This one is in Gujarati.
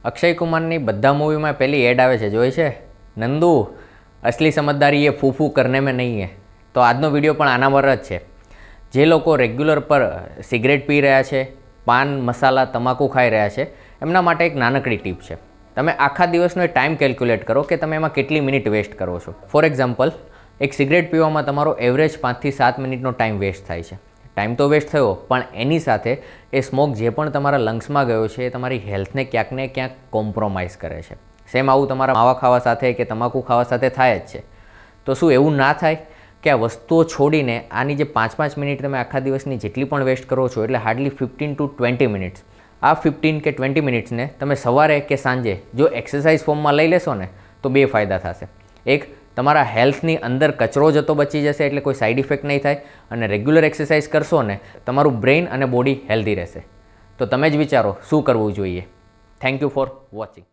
અક્ષય કુમારની બધા મૂવીમાં પહેલી એડ આવે છે, જોઈ છે? નંદુ અસલી સમજદારી એ ફૂફૂ કરને મેં નહીં હે. તો આજનો વિડીયો પણ આના પર જ છે. જે લોકો રેગ્યુલર પર સિગરેટ પી રહ્યા છે, પાન મસાલા તમાકુ ખાઈ રહ્યા છે, એમના માટે એક નાનકડી ટીપ છે. તમે આખા દિવસનો ટાઈમ કેલ્ક્યુલેટ કરો કે તમે એમાં કેટલી મિનિટ વેસ્ટ કરો છો. ફોર એક્ઝામ્પલ, એક સિગરેટ પીવામાં તમારો એવરેજ 5 થી 7 મિનિટનો ટાઈમ વેસ્ટ થાય છે. ટાઈમ તો વેસ્ટ થયો, પણ એની સાથે એ સ્મોક જે પણ તમારા લંગ્સમાં ગયો છે એ તમારી હેલ્થને ક્યાંક ને ક્યાંક કોમ્પ્રોમાઇઝ કરે છે. સેમ આવું તમારા માવા ખાવા સાથે કે તમાકુ ખાવા સાથે થાય જ છે. તો શું એવું ના થાય કે આ વસ્તુઓ છોડીને આની જે 5-5 મિનિટ તમે આખા દિવસની જેટલી પણ વેસ્ટ કરો છો, એટલે હાર્ડલી 15 to 20 મિનિટ્સ, આ 15 કે 20 મિનિટ્સને તમે સવારે કે સાંજે જો એક્સરસાઇઝ ફોર્મમાં લઈ લેશો ને તો બે ફાયદા થશે. એક, તમારા હેલ્થની અંદર કચરો જતો બચી જશે, એટલે કોઈ સાઇડ ઇફેક્ટ નહીં થાય, અને રેગ્યુલર એક્સરસાઇઝ કરશો ને તમારું બ્રેઇન અને બોડી હેલ્ધી રહેશે. તો તમે જ વિચારો શું કરવું જોઈએ. Thank you for watching.